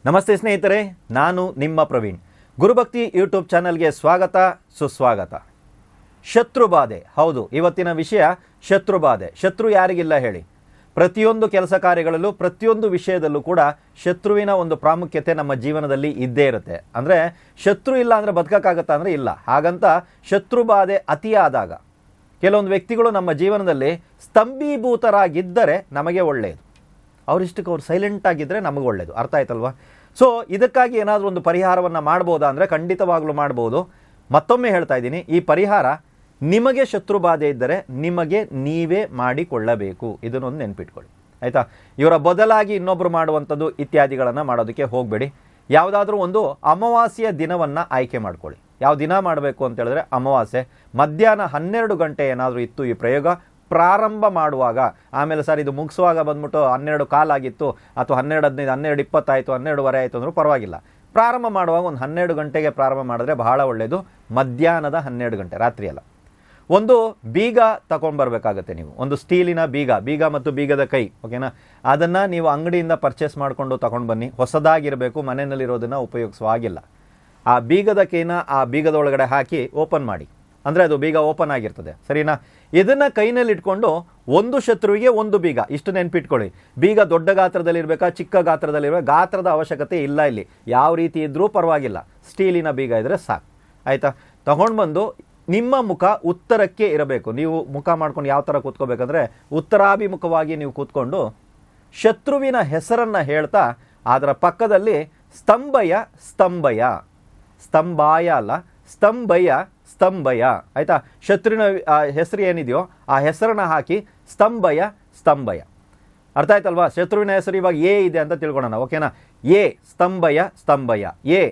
ನಮಸ್ತೆ ಸ್ನೇಹಿತರೆ, ನಾನು ನಿಮ್ಮ ಪ್ರವೀಣ್. ಗುರುಭಕ್ತಿ ಯೂಟ್ಯೂಬ್ ಚಾನಲ್ಗೆ ಸ್ವಾಗತ, ಸುಸ್ವಾಗತ. ಶತ್ರುಬಾಧೆ, ಹೌದು, ಇವತ್ತಿನ ವಿಷಯ ಶತ್ರುಬಾಧೆ. ಶತ್ರು ಯಾರಿಗಿಲ್ಲ ಹೇಳಿ? ಪ್ರತಿಯೊಂದು ಕೆಲಸ ಕಾರ್ಯಗಳಲ್ಲೂ ಪ್ರತಿಯೊಂದು ವಿಷಯದಲ್ಲೂ ಕೂಡ ಶತ್ರುವಿನ ಒಂದು ಪ್ರಾಮುಖ್ಯತೆ ನಮ್ಮ ಜೀವನದಲ್ಲಿ ಇದ್ದೇ ಇರುತ್ತೆ. ಅಂದರೆ ಶತ್ರು ಇಲ್ಲ ಅಂದರೆ ಬದುಕಕ್ಕಾಗತ್ತಾ ಅಂದರೆ ಇಲ್ಲ. ಹಾಗಂತ ಶತ್ರುಬಾಧೆ ಅತಿಯಾದಾಗ ಕೆಲವೊಂದು ವ್ಯಕ್ತಿಗಳು ನಮ್ಮ ಜೀವನದಲ್ಲಿ ಸ್ತಂಭೀಭೂತರಾಗಿದ್ದರೆ ನಮಗೆ ಒಳ್ಳೆಯದು. ಅವರಿಷ್ಟಕ್ಕೆ ಅವ್ರು ಸೈಲೆಂಟ್ ಆಗಿದ್ದರೆ ನಮಗೆ ಒಳ್ಳೆಯದು. ಅರ್ಥ ಆಯ್ತಲ್ವಾ? ಸೊ ಇದಕ್ಕಾಗಿ ಏನಾದರೂ ಒಂದು ಪರಿಹಾರವನ್ನು ಮಾಡ್ಬೋದಾ ಅಂದರೆ ಖಂಡಿತವಾಗ್ಲೂ ಮಾಡ್ಬೋದು. ಮತ್ತೊಮ್ಮೆ ಹೇಳ್ತಾ ಇದ್ದೀನಿ, ಈ ಪರಿಹಾರ ನಿಮಗೆ ಶತ್ರುಬಾಧೆ ಇದ್ದರೆ ನಿಮಗೆ ನೀವೇ ಮಾಡಿಕೊಳ್ಳಬೇಕು. ಇದನ್ನೊಂದು ನೆನ್ಪಿಟ್ಕೊಳ್ಳಿ, ಆಯಿತಾ? ಇವರ ಬದಲಾಗಿ ಇನ್ನೊಬ್ಬರು ಮಾಡುವಂಥದ್ದು ಇತ್ಯಾದಿಗಳನ್ನು ಮಾಡೋದಕ್ಕೆ ಹೋಗಬೇಡಿ. ಯಾವುದಾದ್ರೂ ಒಂದು ಅಮಾವಾಸ್ಯೆಯ ದಿನವನ್ನು ಆಯ್ಕೆ ಮಾಡ್ಕೊಳ್ಳಿ. ಯಾವ ದಿನ ಮಾಡಬೇಕು ಅಂತ ಹೇಳಿದ್ರೆ ಅಮಾವಾಸ್ಯೆ ಮಧ್ಯಾಹ್ನ 12 ಗಂಟೆ ಏನಾದರೂ ಇತ್ತು ಈ ಪ್ರಯೋಗ ಪ್ರಾರಂಭ ಮಾಡುವಾಗ, ಆಮೇಲೆ ಸರ್ ಇದು ಮುಗಿಸುವಾಗ ಬಂದ್ಬಿಟ್ಟು 12 ಕಾಲಾಗಿತ್ತು ಅಥವಾ 12:15, 12:20 ಆಯಿತು, 12:15 ಆಯಿತು ಅಂದರೂ ಪರವಾಗಿಲ್ಲ. ಪ್ರಾರಂಭ ಮಾಡುವಾಗ ಒಂದು 12 ಗಂಟೆಗೆ ಪ್ರಾರಂಭ ಮಾಡಿದ್ರೆ ಬಹಳ ಒಳ್ಳೆಯದು. ಮಧ್ಯಾಹ್ನದ 12 ಗಂಟೆ, ರಾತ್ರಿ ಅಲ್ಲ. ಒಂದು ಬೀಗ ತಗೊಂಡ್ಬರ್ಬೇಕಾಗತ್ತೆ ನೀವು, ಒಂದು ಸ್ಟೀಲಿನ ಬೀಗ ಮತ್ತು ಬೀಗದ ಕೈ, ಓಕೆನಾ? ಅದನ್ನು ನೀವು ಅಂಗಡಿಯಿಂದ ಪರ್ಚೇಸ್ ಮಾಡಿಕೊಂಡು ತಗೊಂಡು ಬನ್ನಿ. ಹೊಸದಾಗಿರಬೇಕು, ಮನೆಯಲ್ಲಿರೋದನ್ನು ಉಪಯೋಗಿಸುವಾಗಿಲ್ಲ. ಆ ಬೀಗದ ಕೈನ ಆ ಬೀಗದ ಒಳಗಡೆ ಹಾಕಿ ಓಪನ್ ಮಾಡಿ, ಅಂದರೆ ಅದು ಬೀಗ ಓಪನ್ ಆಗಿರ್ತದೆ, ಸರಿನಾ? ಇದನ್ನು ಕೈನಲ್ಲಿ ಇಟ್ಕೊಂಡು ಒಂದು ಶತ್ರುವಿಗೆ ಒಂದು ಬೀಗ, ಇಷ್ಟು ನೆನ್ಪಿಟ್ಕೊಳ್ಳಿ. ಬೀಗ ದೊಡ್ಡ ಗಾತ್ರದಲ್ಲಿರಬೇಕಾ, ಚಿಕ್ಕ ಗಾತ್ರದಲ್ಲಿರಬೇಕು, ಗಾತ್ರದ ಅವಶ್ಯಕತೆ ಇಲ್ಲ ಇಲ್ಲಿ. ಯಾವ ರೀತಿ ಇದ್ರೂ ಪರವಾಗಿಲ್ಲ, ಸ್ಟೀಲಿನ ಬೀಗ ಇದ್ದರೆ ಸಾಕು, ಆಯಿತಾ? ತಗೊಂಡು ಬಂದು ನಿಮ್ಮ ಮುಖ ಉತ್ತರಕ್ಕೆ ಇರಬೇಕು. ನೀವು ಮುಖ ಮಾಡ್ಕೊಂಡು ಯಾವ ಥರ ಕೂತ್ಕೋಬೇಕಂದ್ರೆ ಉತ್ತರಾಭಿಮುಖವಾಗಿ ನೀವು ಕೂತ್ಕೊಂಡು ಶತ್ರುವಿನ ಹೆಸರನ್ನು ಹೇಳ್ತಾ ಅದರ ಪಕ್ಕದಲ್ಲಿ ಸ್ತಂಭಯ ಸ್ತಂಭಾಯ ಅಲ್ಲ, ಸ್ತಂಭಯ, ಆಯಿತಾ? ಶತ್ರುವಿನ ಹೆಸರು ಏನಿದೆಯೋ ಆ ಹೆಸರನ್ನು ಹಾಕಿ ಸ್ತಂಭಯ. ಅರ್ಥ ಆಯ್ತಲ್ವಾ? ಶತ್ರುವಿನ ಹೆಸರು ಇವಾಗ ಎ ಇದೆ ಅಂತ ತಿಳ್ಕೊಳ್ಳೋಣ, ಓಕೆನಾ? ಎ ಸ್ತಂಭಯ, ಎ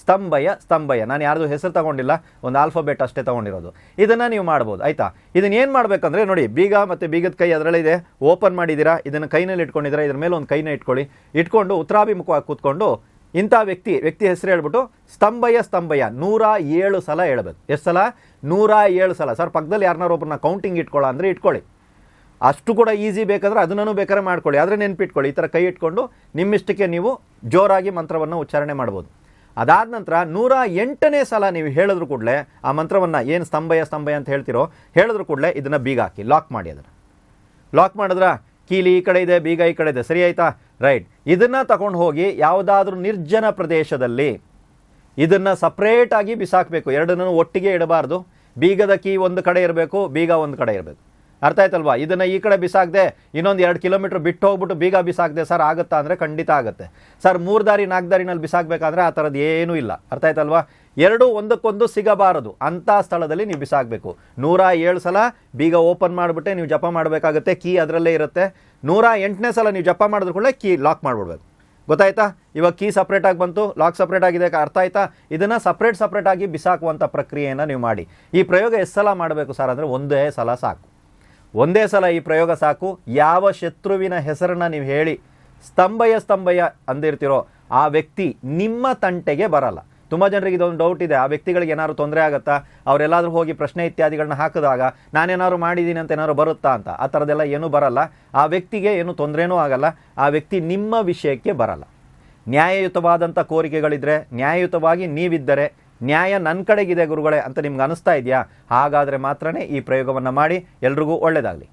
ಸ್ತಂಭಯ. ನಾನು ಯಾರ್ದು ಹೆಸರು ತಗೊಂಡಿಲ್ಲ, ಒಂದು ಆಲ್ಫಾಬೆಟ್ ಅಷ್ಟೇ ತಗೊಂಡಿರೋದು. ಇದನ್ನು ನೀವು ಮಾಡ್ಬೋದು, ಆಯಿತಾ? ಇದನ್ನ ಏನು ಮಾಡಬೇಕಂದ್ರೆ ನೋಡಿ, ಬೀಗ ಮತ್ತು ಬೀಗದ ಕೈ ಅದರಲ್ಲಿದೆ, ಓಪನ್ ಮಾಡಿದ್ದೀರಾ, ಇದನ್ನು ಕೈನಲ್ಲಿ ಇಟ್ಕೊಂಡಿದ್ದೀರಾ, ಇದ್ರ ಮೇಲೆ ಒಂದು ಕೈನ ಇಟ್ಕೊಂಡು ಉತ್ತರಾಭಿಮುಖವಾಗಿ ಕೂತ್ಕೊಂಡು ಇಂಥ ವ್ಯಕ್ತಿ ಹೆಸರು ಹೇಳ್ಬಿಟ್ಟು ಸ್ತಂಭಯ 107 ಸಲ ಹೇಳ್ಬೇಕು. ಎಷ್ಟು ಸಲ? 107 ಸಲ. ಸರ್ ಪಕ್ಕದಲ್ಲಿ ಯಾರನ್ನಾರು ಒಬ್ಬರನ್ನ ಕೌಂಟಿಂಗ್ ಇಟ್ಕೊಳ್ಳೋ ಅಂದರೆ ಇಟ್ಕೊಳ್ಳಿ, ಅಷ್ಟು ಕೂಡ ಈಸಿ. ಬೇಕಾದ್ರೆ ಅದನ್ನು ಬೇಕಾದ್ರೆ ಮಾಡ್ಕೊಳ್ಳಿ, ಆದರೆ ನೆನ್ಪಿಟ್ಕೊಳ್ಳಿ, ಈ ಥರ ಕೈ ಇಟ್ಕೊಂಡು ನಿಮ್ಮಿಷ್ಟಕ್ಕೆ ನೀವು ಜೋರಾಗಿ ಮಂತ್ರವನ್ನು ಉಚ್ಚಾರಣೆ ಮಾಡ್ಬೋದು. ಅದಾದ ನಂತರ 108ನೇ ಸಲ ನೀವು ಹೇಳಿದ್ರು ಕೂಡಲೇ ಆ ಮಂತ್ರವನ್ನು, ಏನು ಸ್ತಂಭಯ ಅಂತ ಹೇಳ್ತಿರೋ, ಹೇಳಿದ್ರು ಕೂಡಲೇ ಇದನ್ನು ಬೀಗ ಹಾಕಿ ಲಾಕ್ ಮಾಡಿ. ಅದನ್ನು ಲಾಕ್ ಮಾಡಿದ್ರ ಕೀಲಿ ಈ ಕಡೆ ಇದೆ, ಬೀಗ ಈ ಕಡೆ ಇದೆ, ಸರಿ ಆಯ್ತಾ? ರೈಟ್. ಇದನ್ನು ತಗೊಂಡು ಹೋಗಿ ಯಾವುದಾದ್ರೂ ನಿರ್ಜನ ಪ್ರದೇಶದಲ್ಲಿ ಇದನ್ನು ಸಪ್ರೇಟಾಗಿ ಬಿಸಾಕಬೇಕು. ಎರಡನ್ನೂ ಒಟ್ಟಿಗೆ ಇಡಬಾರ್ದು. ಬೀಗದ ಕೀ ಒಂದು ಕಡೆ ಇರಬೇಕು, ಬೀಗ ಒಂದು ಕಡೆ ಇರಬೇಕು. ಅರ್ಥ ಆಯ್ತಲ್ವಾ? ಇದನ್ನು ಈ ಕಡೆ ಬಿಸಾಕದೆ ಇನ್ನೊಂದು 2 ಕಿಲೋಮೀಟ್ರ್ ಬಿಟ್ಟು ಹೋಗ್ಬಿಟ್ಟು ಬೀಗ ಬಿಸಾಕದೆ ಸರ್ ಆಗುತ್ತಾ ಅಂದರೆ ಖಂಡಿತ ಆಗುತ್ತೆ. ಸರ್ 3 ದಾರಿ 4 ದಾರಿನಲ್ಲಿ ಬಿಸಾಕಬೇಕಾದ್ರೆ ಆ ಥರದ್ದು ಏನೂ ಇಲ್ಲ. ಅರ್ಥ ಆಯ್ತಲ್ವಾ? ಎರಡೂ ಒಂದಕ್ಕೊಂದು ಸಿಗಬಾರದು ಅಂಥ ಸ್ಥಳದಲ್ಲಿ ನೀವು ಬಿಸಾಕಬೇಕು. 107 ಸಲ ಬೀಗ ಓಪನ್ ಮಾಡಿಬಿಟ್ಟೆ ನೀವು ಜಪ ಮಾಡಬೇಕಾಗುತ್ತೆ. ಕೀ ಅದರಲ್ಲೇ ಇರುತ್ತೆ. 108ನೇ ಸಲ ನೀವು ಜಪ ಮಾಡಿದ್ರು ಕೂಡ ಕೀ ಲಾಕ್ ಮಾಡಿಬಿಡ್ಬೇಕು. ಗೊತ್ತಾಯ್ತಾ? ಇವಾಗ ಕೀ ಸಪ್ರೇಟಾಗಿ ಬಂತು, ಲಾಕ್ ಸಪ್ರೇಟ್ ಆಗಿದೆ, ಅರ್ಥ ಆಯ್ತಾ? ಇದನ್ನು ಸಪ್ರೇಟಾಗಿ ಬಿಸಾಕುವಂಥ ಪ್ರಕ್ರಿಯೆಯನ್ನು ನೀವು ಮಾಡಿ. ಈ ಪ್ರಯೋಗ ಎಷ್ಟು ಸಲ ಮಾಡಬೇಕು ಸರ್ ಅಂದರೆ ಒಂದೇ ಸಲ ಸಾಕು. ಒಂದೇ ಸಲ ಈ ಪ್ರಯೋಗ ಸಾಕು. ಯಾವ ಶತ್ರುವಿನ ಹೆಸರನ್ನು ನೀವು ಹೇಳಿ ಸ್ತಂಭಯ ಅಂದಿರ್ತಿರೋ ಆ ವ್ಯಕ್ತಿ ನಿಮ್ಮ ತಂಟೆಗೆ ಬರಲ್ಲ. ತುಂಬ ಜನರಿಗೆ ಇದೊಂದು ಡೌಟ್ ಇದೆ, ಆ ವ್ಯಕ್ತಿಗಳಿಗೆ ಏನಾದ್ರು ತೊಂದರೆ ಆಗುತ್ತಾ, ಅವರೆಲ್ಲಾದ್ರೂ ಹೋಗಿ ಪ್ರಶ್ನೆ ಇತ್ಯಾದಿಗಳನ್ನ ಹಾಕಿದಾಗ ನಾನೇನಾದ್ರು ಮಾಡಿದ್ದೀನಿ ಅಂತ ಏನಾದ್ರು ಬರುತ್ತಾ ಅಂತ. ಆ ಥರದ್ದೆಲ್ಲ ಏನೂ ಬರಲ್ಲ. ಆ ವ್ಯಕ್ತಿಗೆ ಏನು ತೊಂದರೆನೂ ಆಗಲ್ಲ. ಆ ವ್ಯಕ್ತಿ ನಿಮ್ಮ ವಿಷಯಕ್ಕೆ ಬರಲ್ಲ. ನ್ಯಾಯಯುತವಾದಂಥ ಕೋರಿಕೆಗಳಿದ್ದರೆ, ನ್ಯಾಯಯುತವಾಗಿ ನೀವಿದ್ದರೆ, ನ್ಯಾಯ ನನ್ನ ಕಡೆಗಿದೆ ಗುರುಗಳೇ ಅಂತ ನಿಮ್ಗೆ ಅನಿಸ್ತಾ ಇದೆಯಾ? ಹಾಗಾದರೆ ಮಾತ್ರನೇ ಈ ಪ್ರಯೋಗವನ್ನು ಮಾಡಿ. ಎಲ್ರಿಗೂ ಒಳ್ಳೆಯದಾಗಲಿ.